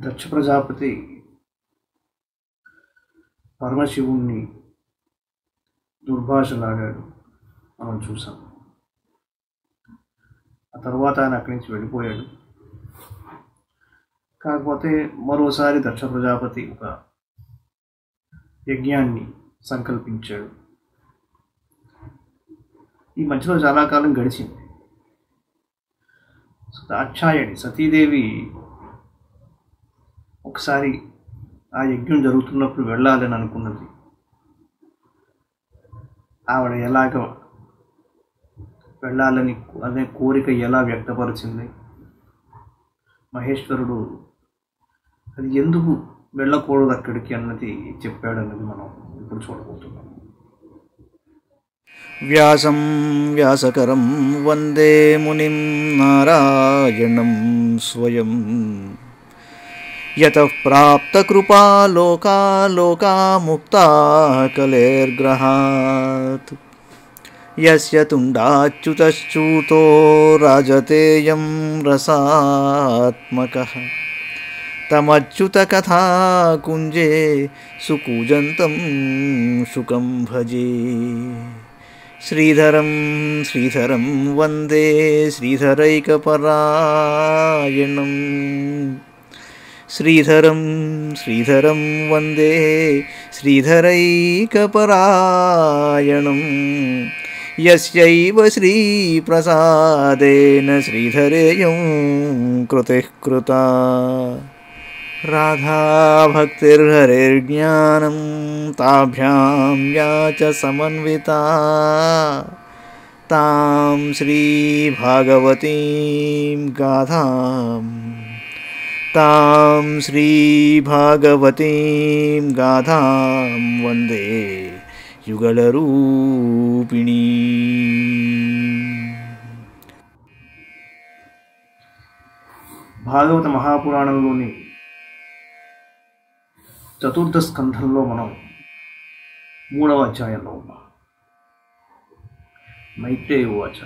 దక్ష ప్రజాపతి పరమశివుణ్ణి దుర్భాషలాడాడు, మనం చూసాం. ఆ తర్వాత ఆయన అక్కడి నుంచి వెళ్ళిపోయాడు. కాకపోతే మరోసారి దక్ష ప్రజాపతి ఒక యజ్ఞాన్ని సంకల్పించాడు. ఈ మధ్యలో చాలా కాలం గడిచింది. దాక్షాయణి సతీదేవి ఒకసారి ఆ యజ్ఞం జరుగుతున్నప్పుడు వెళ్ళాలని అనుకున్నది. ఆవిడ ఎలాగ వెళ్ళాలని అనే కోరిక ఎలా వ్యక్తపరిచింది, మహేశ్వరుడు అది ఎందుకు వెళ్ళకూడదు అక్కడికి అన్నది చెప్పాడన్నది మనం ఇప్పుడు చూడబోతున్నాం. వ్యాసం వ్యాసకరం వందే మునిం నారాయణం స్వయం యతః ప్రాప్తకృపా లోకా లోకా ముక్తా కలేర్గ్రహాత్ యస్య తుండాచ్యుతశ్చ్యూతో రాజతేయం రసాత్మకః తమచ్యుతకథా కుంజే సుకూజంతం శుకం భజే. శ్రీధరం శ్రీధరం వందే శ్రీధరైకపరాయణం శ్రీధరం శ్రీధరం వందే శ్రీధరైకపరాయణం యస్యైవ శ్రీప్రసాదేన శ్రీధరేయం కృతిః కృతా. రాధాభక్తిర్హరిర్జ్ఞానం తాభ్యాం యా చ సమన్వితా తాం శ్రీభాగవతీం గాథాం తాం శ్రీభాగవతీం గాథాం వందే యుగళరూపిణీ. భాగవత మహాపురాణంలోని చతుర్థ స్కంధంలో మనం 3వ అధ్యాయంలో ఉన్నాం. మైత్రేయ ఉవాచ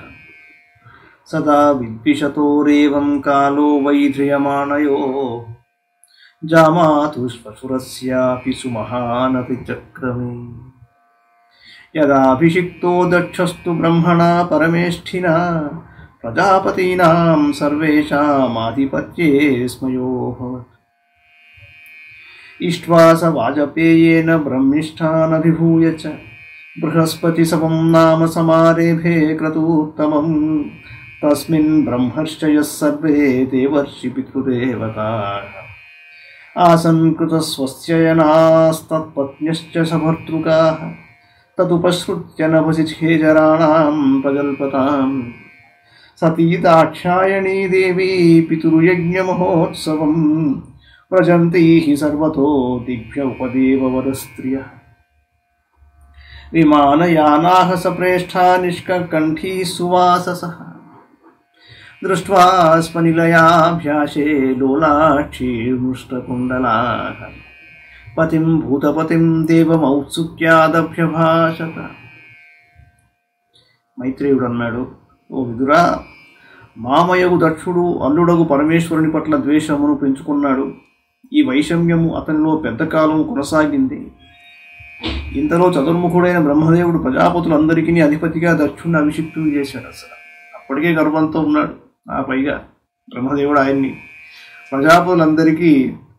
సదా విద్విషతోరేవం కాలో వైధ్రియమాణయో జామాతు శ్వశురస్యాపి సుమహానపి చక్రమే యదాభిషిక్తో దక్షస్తు బ్రహ్మణా పరమేష్ఠినా ప్రజాపతీనాం సర్వేషామాధిపత్యే స్మయోభవత్. ఇష్ట్వా స వాజపేయేన బ్రహ్మిష్ఠానభిభూయ చ బృహస్పతి సవం నామ సమారేభే క్రతూత్తమం తస్మిన్ బ్రహ్మర్షయః సర్వే దేవర్షి పితృదేవతాః ఆసన్ కృతస్వస్యయనాస్తత్పత్న్యశ్చ సభర్తృకాః తదుపశ్రుత్య నభసి ఖేజరాణాం ప్రజల్పతాం. సతీ దాక్షాయణీ దేవీ పితృయజ్ఞమహోత్సవం వ్రజంతి సర్వతో దిభ్య ఉపదేవవరస్త్రియః. విమానయానాః సప్రేష్ఠా నిష్కంఠీ సువాససః దృష్ట్వా స్మనిలయాభ్యాసే లోలాక్షీర్ముష్టకుండలాః పతిం భూతపతిం దేవమౌత్సుక్యాదభ్యభాషత. మైత్రేయుడు అన్నాడు, ఓ విదురా, మామయగు దక్షుడు అల్లుడగు పరమేశ్వరుని పట్ల ద్వేషమును పెంచుకున్నాడు. ఈ వైషమ్యము అతనిలో పెద్ద కాలం కొనసాగింది. ఇంతలో చతుర్ముఖుడైన బ్రహ్మదేవుడు ప్రజాపతులందరికీ అధిపతిగా దక్షుణ్ణి అభిషిక్తుని చేశాడు. అసలు అప్పటికే గర్వంతో ఉన్నాడు. ఆ పైగా బ్రహ్మదేవుడు ఆయన్ని ప్రజాపతులందరికీ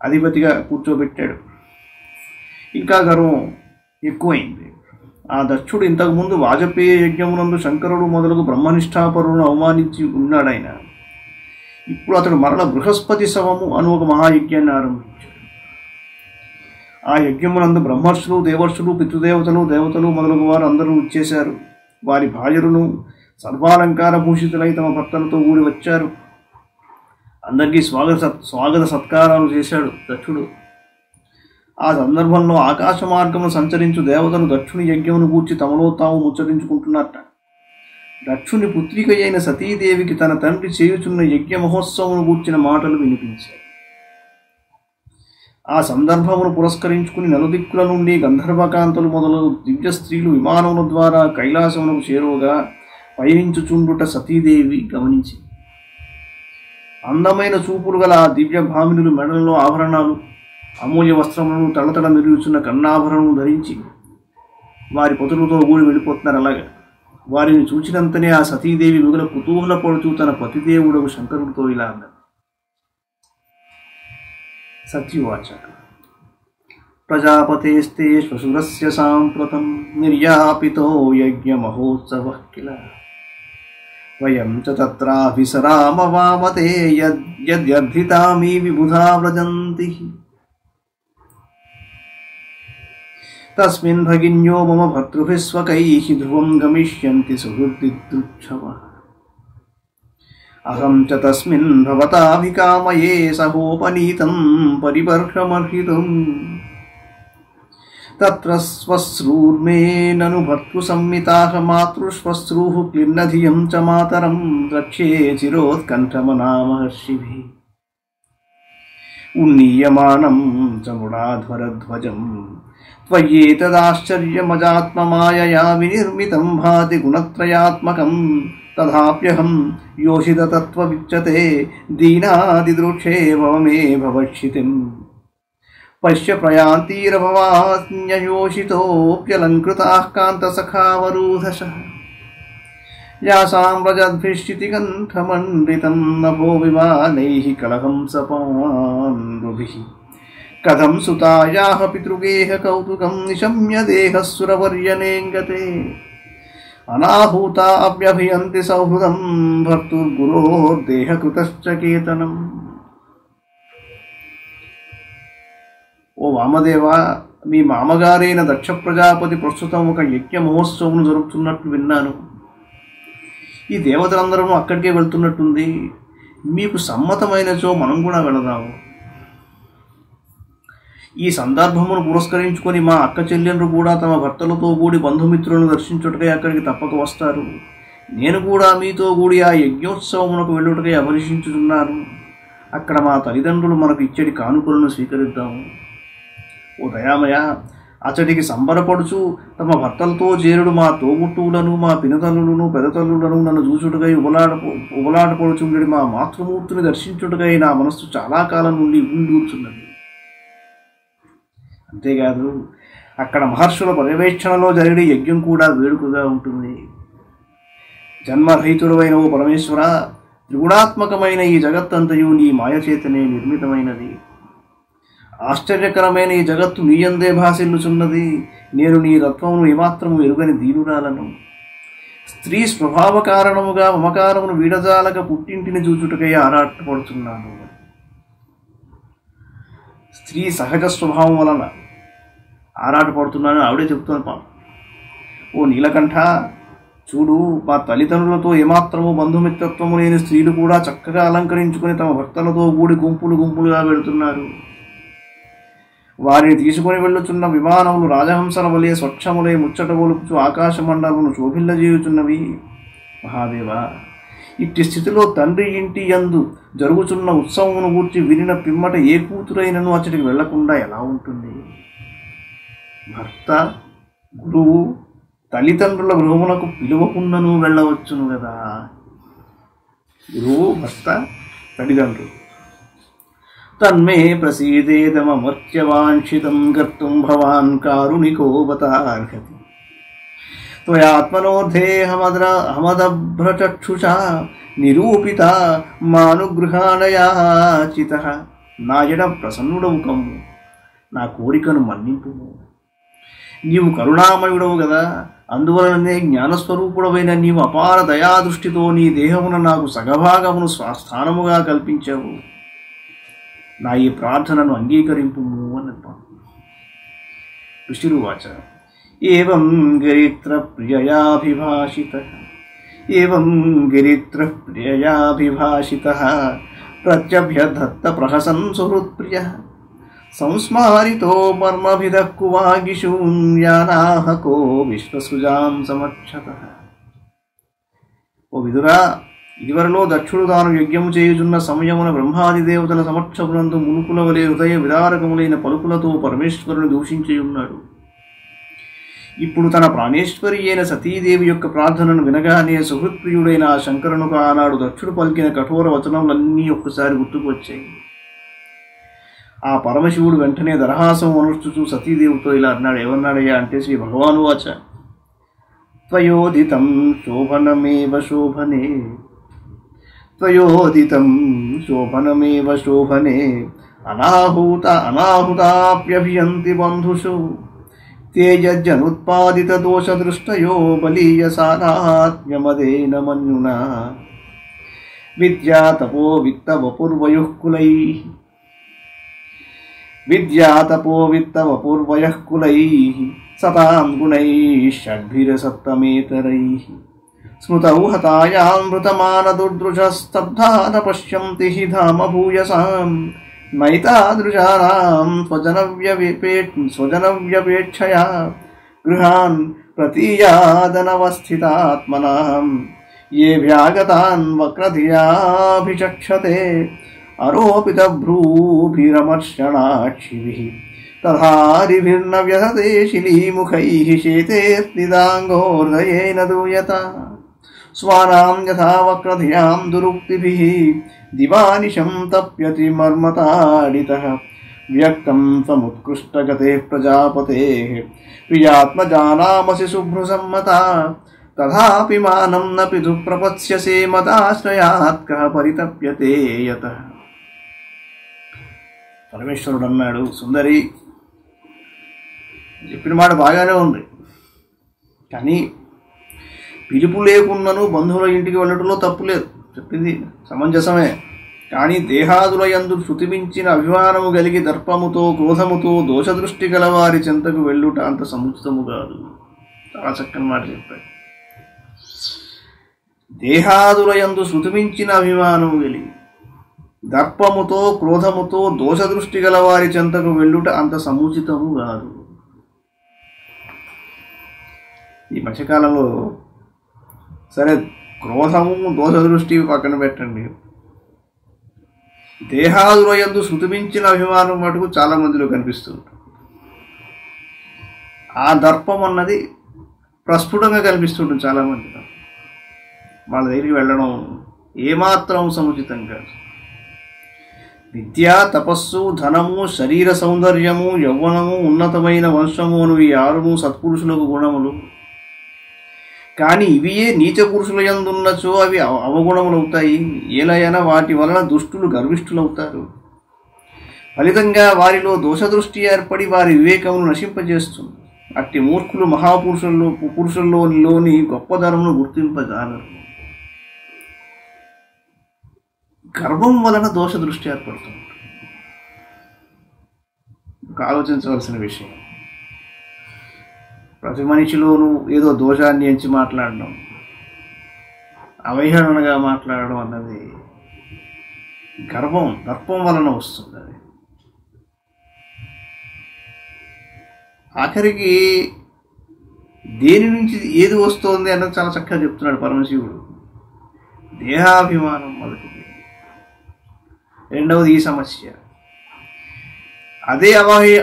అధిపతిగా కూర్చోబెట్టాడు. ఇంకా గర్వం ఎక్కువైంది. ఆ దక్షుడు ఇంతకుముందు వాజపేయ యజ్ఞమునందు శంకరుడు మొదలగు బ్రహ్మనిష్ఠాపరులను అవమానించి ఉన్నాడు. ఆయన ఇప్పుడు అతడు మరల బృహస్పతి శవము అను ఒక మహాయజ్ఞాన్ని ఆరంభించాడు. ఆ యజ్ఞమునందు బ్రహ్మర్షులు, దేవర్షులు, పితృదేవతలు, దేవతలు మొదలగు వారు అందరూ వచ్చేశారు. వారి భార్యలను సర్వాలంకార భూషితులై తమ భర్తలతో కూడి వచ్చారు. అందరికీ స్వాగత సత్కారాలు చేశాడు దక్షుడు. ఆ సందర్భంలో ఆకాశ మార్గమును సంచరించు దేవతలు దక్షుని యజ్ఞమును గూర్చి తమలో తాము ముచ్చరించుకుంటున్నట్ట. దక్షుని పుత్రిక అయిన సతీదేవికి తన తండ్రి చేయుచున్న యజ్ఞ మహోత్సవమును గూర్చిన మాటలు వినిపించాయి. ఆ సందర్భమును పురస్కరించుకుని నలుదిక్కుల నుండి గంధర్వకాంతలు మొదలగు దివ్య స్త్రీలు విమానముల ద్వారా కైలాసమునకు చేరువగా పయనించుచుండుట సతీదేవి గమనించింది. అందమైన చూపులు గల ఆ దివ్య భామినులు మెడలలో ఆభరణాలు, అమూల్య వస్త్రములను, తడతడ మెరుగుచున్న కన్నాభరణను ధరించి వారి పతులతో కూడి వెళ్ళిపోతున్నారు. అలాగా వారిని చూచినంతనే ఆ సతీదేవి మిగుల కుతూహల పడుతూ తన పతిదేవుడకు శంకరుడితో ఇలా అన్నది. సత్యవాచ ప్రజాపతేస్తే శ్వశురస్య సాంప్రతం నిర్యాపితో యజ్ఞ మహోత్సవ కిల వయం చ తత్రాభిసరామ వామతే యద్యర్థితామి విబుధా వ్రజంతి తస్మిన్ భగిన్యో మమ భర్తృభిః స్వకైః ధ్రువం గమిష్యంతి సుహృద్విద్రుచ్ఛవః అహం చ తస్మిన్ భవతాభికామయే సహోపనీతం పరిబర్హమర్హితుం తత్ర శ్వశ్రూర్మే నను భర్తృసమ్మితాః మాతృశ్వశ్రూః క్లిన్నధియం చ మాతరం రక్ష్యే చిరోత్కంఠమనామహర్షిభిః ఉన్నీయమానం చ ముడాధ్వరధ్వజం త్వయ్యేతదాశ్చర్యమజాత్మమాయయా వినిర్మితం భాతి గుణత్రయాత్మకం తథాప్యహం యోషితతత్వవిచ్యతే దీనాదిదృక్షే భవమే భవక్షితిం పశ్య ప్రయాంతీరభవాన్యయోషితోऽప్యలంకృతాః కాంతసఖావరూధశః యాసాం వ్రజద్భిశ్చితికంఠమండితం నభో విమానైః కలహంసపాన్రుభిః కథం సుతాయాః పితృగేహ కౌతుకం నిశమ్య దేహస్సురవర్యనేంగతే అనాహూతా అభ్యభియంతి సౌహృదం భర్తుర్గురోర్దేహకృతశ్చ కేతనం. ఓ వామదేవ, మీ మామగారైన దక్ష ప్రజాపతి ప్రస్తుతం ఒక యజ్ఞ మహోత్సవం జరుపుతున్నట్లు విన్నాను. ఈ దేవతలందరూ అక్కడికే వెళ్తున్నట్టుంది. మీకు సమ్మతమైనచో మనం కూడా వెళదాము. ఈ సందర్భమును పురస్కరించుకొని మా అక్క చెల్లెండ్రు కూడా తమ భర్తలతో కూడి బంధుమిత్రులను దర్శించుటకై అక్కడికి తప్పక వస్తారు. నేను కూడా మీతో కూడి ఆ యజ్ఞోత్సవమునకు వెళ్ళుటకై అభిలషించుచున్నాను. అక్కడ మా తల్లిదండ్రులు మనకు ఇచ్చడి కానుకలను స్వీకరిద్దాము. ఓ దయామయ, అతడికి సంబరపడుచు తమ భర్తలతో చేరుడు మా తోబుట్టువులను, మా పినతల్లులను, పెదతల్లులను నన్ను చూచుటకై ఉబలాటపడుచుండేది మా మాతృమూర్తిని దర్శించుటకై నా మనస్సు చాలా కాలం నుండి ఊరుచున్నది. అంతేకాదు, అక్కడ మహర్షుల పర్యవేక్షణలో జరిగే యజ్ఞం కూడా వేడుకగా ఉంటుంది. జన్మరహితుడైన ఓ పరమేశ్వర, త్రిగుణాత్మకమైన ఈ జగత్తంతయు నీ మాయచేతనే నిర్మితమైనది. ఆశ్చర్యకరమైన ఈ జగత్తు నీయందే భాసిల్లుచున్నది. నేను నీ రత్వమును ఏమాత్రము ఎరుగని దీనురాలను. స్త్రీ స్వభావ కారణముగా మమకారమును వీడజాలక పుట్టింటిని చూచుటకై ఆరాటపడుతున్నాను. స్త్రీ సహజ స్వభావం వలన ఆరాటపడుతున్నాను ఆవిడే చెప్తున్నాను. పాప ఓ నీలకంఠ, చూడు, మా తల్లిదండ్రులతో ఏమాత్రము బంధుమిత్రత్వము లేని స్త్రీలు కూడా చక్కగా అలంకరించుకుని తమ భర్తలతో కూడి గుంపులు గుంపులుగా వెళుతున్నారు. వారిని తీసుకుని వెళ్ళుచున్న విమానములు రాజహంసల వలె స్వచ్ఛములై ముచ్చట గొలుపుచు ఆకాశమండలమును శోభిల్లజేయుచున్నవి. మహాదేవ, ఇట్టి స్థితిలో తండ్రి ఇంటి యందు జరుగుచున్న ఉత్సవమును గూర్చి వినిన పిమ్మట ఏ కూతురైనను అచ్చటికి వెళ్లకుండా ఎలా ఉంటుంది? భర్త, గురువు, తల్లిదండ్రుల గృహమునకు పిలువకుండాను వెళ్ళవచ్చును కదా. గురువు, భర్త, తల్లిదండ్రులు. తన్మే ప్రసీదేదమర్త్యవాంఛితం కర్తుం భవాన్ కారుణికోవతార్హతి త్వయాత్మనోర్ధేహమదభ్రచక్షుషా నిరూపిత మానుగృహాణయాచిత. నా ఎడ ప్రసన్నుడవు కమ్ము, నా కోరికను మన్నింపుము. నీవు కరుణామయుడవు గదా, అందువలననే జ్ఞానస్వరూపుడవైన నీవు అపార దయాదృష్టితో నీ దేహమున నాకు సగభాగమును స్థానముగా కల్పించావు. నా ఈ ప్రార్థనను అంగీకరింపుము అన్నది. ఋషిరువాచ ఏవం గిరిత్ర ప్రియయాభిభాషితః ప్రత్యభ్యధత్త ప్రహసన్ సుహృత్ప్రియ సంస్మారితో మర్మభిదః కువాగిశూన్యానాహకో విశ్వసృజాం సమక్షతః. ఓ విదురా, ఇదివరలో దక్షుడు తాను యజ్ఞము చేయుచున్న సమయమున బ్రహ్మాది దేవతల సమక్షమునందు మునుకుల వలె హృదయ విదారకములైన పలుకులతో పరమేశ్వరుని దూషించి ఉన్నాడు. ఇప్పుడు తన ప్రాణేశ్వరి అయిన సతీదేవి యొక్క ప్రార్థనను వినగానే సుహృత్ప్రియుడైన ఆ శంకరునికి ఆనాడు దక్షుడు పలికిన కఠోర వచనములన్నీ ఒక్కసారి గుర్తుకు వచ్చాయి. ఆ పరమశివుడు వెంటనే దరహాసం అనుష్ఠుచూ సతీదేవితో ఇలా అన్నాడు. ఏమన్నాడయ్యా అంటే, శ్రీ భగవానువాచ త్వయోదితం శోభనమేవ శోభనే త్వయోదితం శోభనమేవ శోభనే అనాహుతాప్యభియంతి బంధుషు తేజనుత్పాదిత దోషదృష్టయో బలీయసానాత్మ్యమదేన మన్యునా విద్యాతపో విత్తవపూర్వయః కులైః సతాం గుణైః షడ్భిరసప్తమేతరైః స్మృతౌ హతాయామృతమానదుర్దృశస్తబ్ధా న పశ్యంతి హి ధామ భూయసాం నైతాదృశానాం స్వజనవ్యపేక్షయా గృహాన్ ప్రతీయాదనవస్థితాత్మనాం ఏ వ్యాగతాన్ వక్రధియాభిచక్షతే అరోపితభ్రూభిరమర్షణాక్షిభిః తథారిభిర్న వ్యథతే శిలీముఖైః శేతేర్నిదాంగోర్దయేన దూయత స్వానాం యథా వక్రధియాం దురుక్తిభిః దివానిశం తప్యతి మర్మతాడితః వ్యక్తం సముత్కృష్టగతే ప్రజాపతేః ప్రియాత్మజానామసి శుభ్రుసమ్మతా తథాపి మానం న పితు ప్రపత్స్యసే మదాశ్రయాత్ కః పరితప్యతే యతః. పరమేశ్వరుడు అన్నాడు, సుందరి చెప్పిన మాట బాగానే ఉంది, కానీ పిలుపు లేకున్నను బంధువుల ఇంటికి వెళ్ళటంలో తప్పు లేదు, చెప్పింది సమంజసమే. కానీ దేహాదుల యందు శృతిమించిన అభిమానము కలిగి దర్పముతో క్రోధముతో దోషదృష్టి గల వారి చెంతకు వెళ్ళుట అంత సముచితము కాదు. చాలా చక్కని మాట చెప్పాడు. దేహాదుల యందు శృతిమించిన అభిమానము కలిగి దర్పముతో క్రోధముతో దోషదృష్టి గల వారి చెంతకు వెళ్ళుట అంత సముచితము కాదు. ఈ మధ్యకాలంలో సరే క్రోధము దోషదృష్టి పక్కన పెట్టండి, దేహాదుల యందు శృతిమించిన అభిమానం మటుకు చాలా మందిలో కనిపిస్తుంది. ఆ దర్పం అన్నది ప్రస్ఫుటంగా కనిపిస్తుంటుంది చాలామందిలో. వాళ్ళ దగ్గరికి వెళ్ళడం ఏమాత్రం సముచితం కాదు. విద్య, తపస్సు, ధనము, శరీర సౌందర్యము, యౌవనము, ఉన్నతమైన వంశము అను ఈ ఆరును సత్పురుషులకు గుణములు. కానీ ఇవియే నీచ పురుషుల యందున్నచో అవి అవగుణములవుతాయి. ఏలైనా వాటి వలన దుష్టులు గర్విష్ఠులవుతారు. ఫలితంగా వారిలో దోషదృష్టి ఏర్పడి వారి వివేకమును నశింపజేస్తుంది. అట్టి మూర్ఖులు పురుషుల్లోని గొప్పదనమును గుర్తింపజాలరు. గర్వం వలన దోషదృష్టి ఏర్పడుతుంది. ఆలోచించవలసిన విషయం. ప్రతి మనిషిలోనూ ఏదో దోషాన్ని ఎంచి మాట్లాడడం, అవహేళనగా మాట్లాడడం అన్నది దర్పం వలన వస్తుంది. అది ఆఖరికి దేని నుంచి ఏది వస్తుంది అన్నది చాలా చక్కగా చెప్తున్నాడు పరమశివుడు. దేహాభిమానం మొదటిది, రెండవది ఈ సమస్య. అదే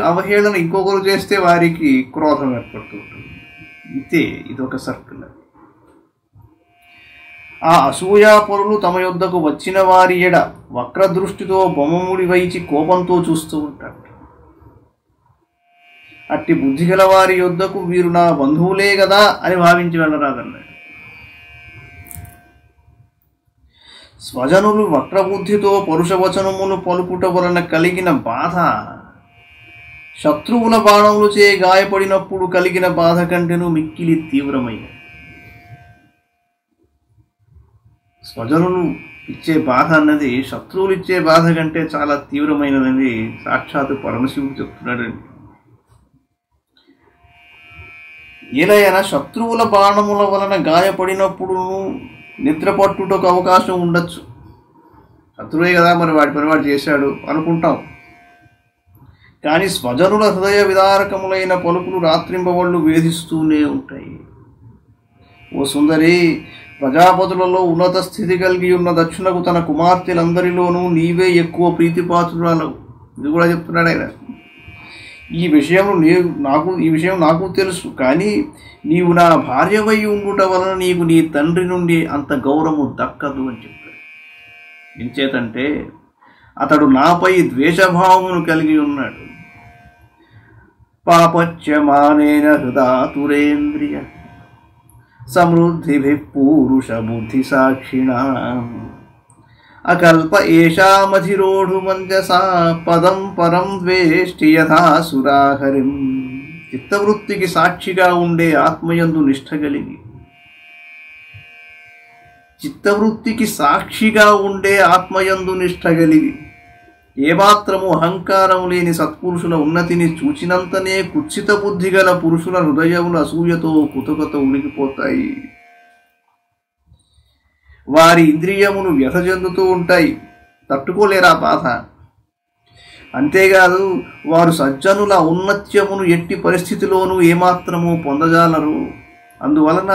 అవహేళన ఇంకొకరు చేస్తే వారికి క్రోధం ఏర్పడుతుంటుంది. ఇదొక సర్కిల్. ఆ అసూయాపరులు తమ యొద్దకు వచ్చిన వారి ఎడ వక్రదృష్టితో బొమ్మముడి వైచి కోపంతో చూస్తూ ఉంటారు. అట్టి బుద్ధి గల వారి యొద్దకు వీరు నా బంధువులే కదా అని భావించి వెళ్ళరాదన్నాడు. స్వజనులు వక్రబుద్ధితో పరుషవచనములు పలుకుట వలన కలిగిన బాధ శత్రువుల బాణములు చే గాయపడినప్పుడు కలిగిన బాధ కంటేను మిక్కిలి తీవ్రమైనది. స్వజనులు ఇచ్చే బాధ అన్నది శత్రువులు ఇచ్చే బాధ కంటే చాలా తీవ్రమైనదని సాక్షాత్తు పరమశివుడు చెప్తున్నాడండి. ఏలైనా శత్రువుల బాణముల వలన గాయపడినప్పుడు నిద్ర పట్టుటకు అవకాశం ఉండొచ్చు. శత్రువే కదా, మరి వాడి పని వాడు చేశాడు అనుకుంటాం. కానీ స్వజనుల హృదయ విదారకములైన పలుకులు రాత్రింబవళ్ళు వేధిస్తూనే ఉంటాయి. ఓ సుందరి, ప్రజాపతులలో ఉన్నత స్థితి కలిగి ఉన్న దక్షిణకు తన కుమార్తెలందరిలోనూ నీవే ఎక్కువ ప్రీతిపాత్రురాలవు. ఇది కూడా చెప్తున్నాడు ఆయన. ఈ విషయం నాకు తెలుసు, కానీ నీవు నా భార్యవై ఉండుట వలన నీకు నీ తండ్రి నుండి అంత గౌరవము దక్కదు అని చెప్పాడు. ఎంచేతంటే అతడు నాపై ద్వేషభావమును కలిగి ఉన్నాడు. పాపచ్యమానేన హృదాతురేంద్రియ సమృద్ధిభిః పురుష బుద్ధి సాక్షిణా అకల్ప ఏషామధిరోఢు మంజసా పదం పరం ద్వేష్టి యథాసురాహరిం. చిత్తవృత్తికి సాక్షిగా ఉండే ఆత్మయందు నిష్ఠ కలిగి, ఏమాత్రము అహంకారం లేని సత్పురుషుల ఉన్నతిని చూచినంతనే కుత్సిత బుద్ధి గల పురుషుల హృదయములు అసూయతో కుతకుత ఉనికిపోతాయి. వారి ఇంద్రియములు వ్యథ చెందుతూ ఉంటాయి, తట్టుకోలేరా బాధ. అంతేకాదు వారు సజ్జనుల ఔన్నత్యమును ఎట్టి పరిస్థితిలోనూ ఏమాత్రము పొందజాలరు. అందువలన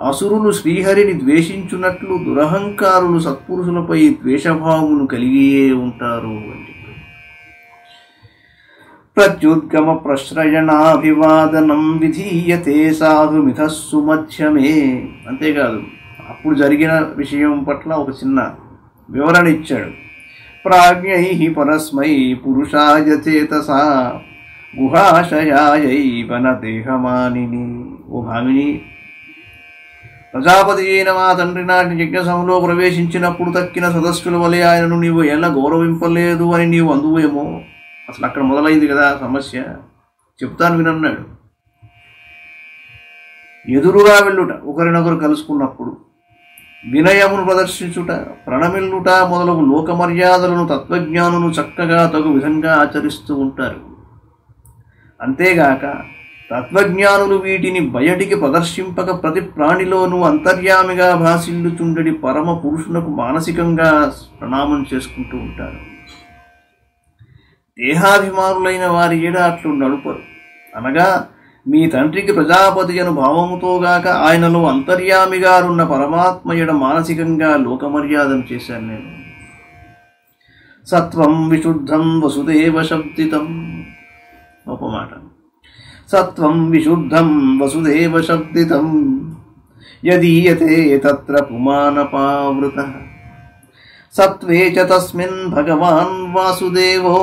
అసురులు శ్రీహరిని ద్వేషించున్నట్లు దురహంకారులు సత్పురుషులపై ద్వేషభావమును కలిగియే ఉంటారు అని చెప్పి ప్రత్యుద్గమ ప్రశ్రయణాభివాదనం విధీయతే సాధుమిథస్సు మధ్యమే. అంతేకాదు అప్పుడు జరిగిన విషయం పట్ల ఒక చిన్న వివరణ ఇచ్చాడు. ప్రాజ్ఞై పరస్మై పురుషాయ చేతసా గుహాశయాయైవ న దేహమానిని. ఓ భామిని, ప్రజాపతి అయిన మా తండ్రి నాటి యజ్ఞసభలో ప్రవేశించినప్పుడు తక్కిన సదస్సుల వలె ఆయనను నీవు ఎలా గౌరవింపలేదు అని నీవు అందువేమో. అసలు అక్కడ మొదలైంది కదా సమస్య. చెప్తాను వినన్నాడు. ఎదురుగా వెళ్ళుట, ఒకరినొకరు కలుసుకున్నప్పుడు వినయమును ప్రదర్శించుట, ప్రణమిల్లుట మొదలగు లోక మర్యాదలను తత్వజ్ఞానులు చక్కగా తగు విధంగా ఆచరిస్తూ ఉంటారు. అంతేగాక తత్వజ్ఞానులు వీటిని బయటికి ప్రదర్శింపక ప్రతి ప్రాణిలోనూ అంతర్యామిగా భాసిల్లుచుండడి పరమ పురుషునకు మానసికంగా ప్రణామం చేసుకుంటూ ఉంటారు. దేహాభిమానులైన వారి ఏడ అట్లు నడుపరు. అనగా మీ తండ్రికి ప్రజాపతి అను భావముతోగాక ఆయనలో అంతర్యామిగారున్న పరమాత్మ ఎడ మానసికంగా లోకమర్యాదను చేశాను నేను. సత్వం విశుద్ధం వసుదేవ శబ్దితం. ఒక మాట. సత్వం విశుద్ధం వసుదేవ శబ్దితం యదీయతే తత్ర పుమానపావృతః సత్వే చ తస్మిన్ భగవాన్ వాసుదేవో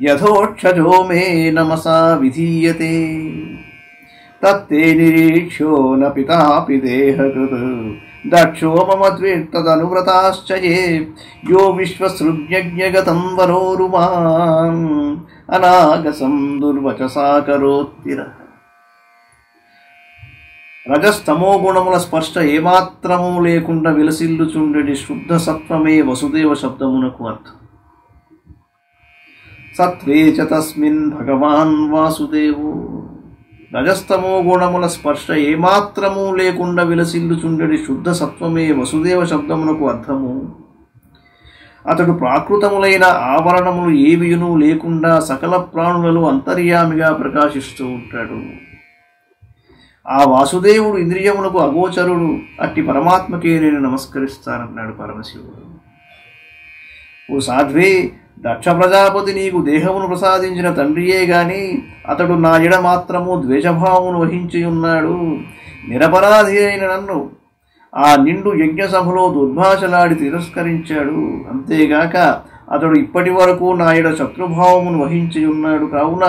యథోక్షజో మే నమసా విధీయతే తత్తే నిరీక్ష్యో న పితాపి దేహకృత్ దక్షో మమ ద్వేత్తదనువ్రతాశ్చ యే యో విశ్వసృజ్ఞగతం వరోరుమాం అనాగసం దుర్వచసా కరోత్తిరః. రజస్తమో గుణముల స్పర్శ ఏమాత్రము లేకుండా విలసిల్లుచుండెడి శుద్ధ సత్వమే వసుదేవ శబ్దమునకు అర్థం. సత్వే చ తస్మిన్ భగవాన్ వాసుదేవో. రజస్తమో గుణముల స్పర్శ ఏమాత్రము లేకుండా విలసిల్లుచుండెడి శుద్ధ సత్వమే వసుదేవ శబ్దమునకు అర్థము. అతడు ప్రాకృతములైన ఆవరణములు ఏవియును లేకుండా సకల ప్రాణులలో అంతర్యామిగా ప్రకాశిస్తూ ఉంటాడు. ఆ వాసుదేవుడు ఇంద్రియమునకు అగోచరుడు. అట్టి పరమాత్మకే నేను నమస్కరిస్తానన్నాడు పరమశివుడు. ఓ సాధ్వే, దక్ష ప్రజాపతి నీకు దేహమును ప్రసాదించిన తండ్రియే గాని అతడు నా ఎడ మాత్రము ద్వేషభావమును వహించి ఉన్నాడు. నిరపరాధి అయిన నన్ను ఆ నిండు యజ్ఞసభలో దుర్భాషలాడి తిరస్కరించాడు. అంతేగాక అతడు ఇప్పటి వరకు నా ఎడ శత్రుభావమును వహించి ఉన్నాడు. కావున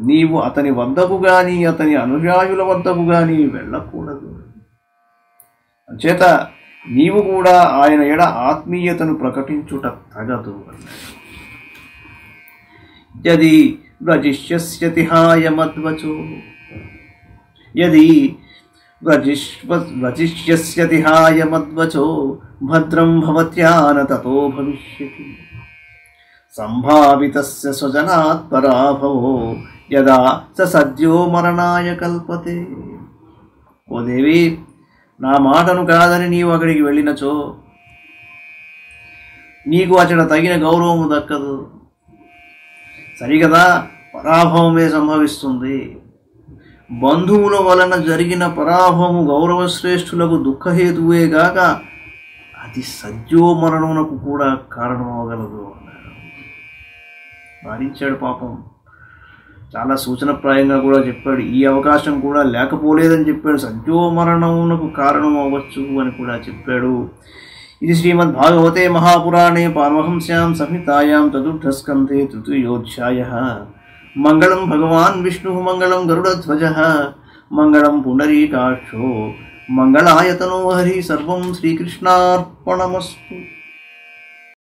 నీవు అతని వద్దకు గాని అతని అనుయాయుల వద్దకు గాని వెళ్ళకూడదు. చేత నీవు కూడా ఆయన ఎడ ఆత్మీయతను ప్రకటించుట తగదు అన్నాడు. యది వ్రజిష్యస్యతి హాయమద్వచో యది వ్రజిష్యస్యతి హాయమద్వచో భద్రం భవత్యాన తతో భవిష్యతి సంభావితస్య స్వజనాత్ పరాభవో యదా స సద్యో మరణాయ కల్పతే. ఓ దేవి, నా మాటను కాదని నీవు అక్కడికి వెళ్ళినచో నీకు అచట తగిన గౌరవము దక్కదు. సరిగదా, పరాభవమే సంభవిస్తుంది. బంధువుల వలన జరిగిన పరాభవము గౌరవశ్రేష్ఠులకు దుఃఖహేతువే గాక అది సద్యోమరణమునకు కూడా కారణమవగలదు అన్నాడు. వారించాడు పాపం. చాలా సూచనప్రాయంగా కూడా చెప్పాడు. ఈ అవకాశం కూడా లేకపోలేదని చెప్పాడు. సద్యోమరణమునకు కారణం అవ్వచ్చు అని కూడా చెప్పాడు. ఇది శ్రీమద్భాగవతే మహాపురాణే పారమహంస్యాం సంహితాయాం చతుర్థస్కంధే తృతీయోధ్యాయః. మంగళం భగవాన్ విష్ణుః మంగళం గరుడధ్వజః మంగళం పుండరీకాక్షో మంగళాయతనో హరి. సర్వం శ్రీకృష్ణార్పణమస్తు.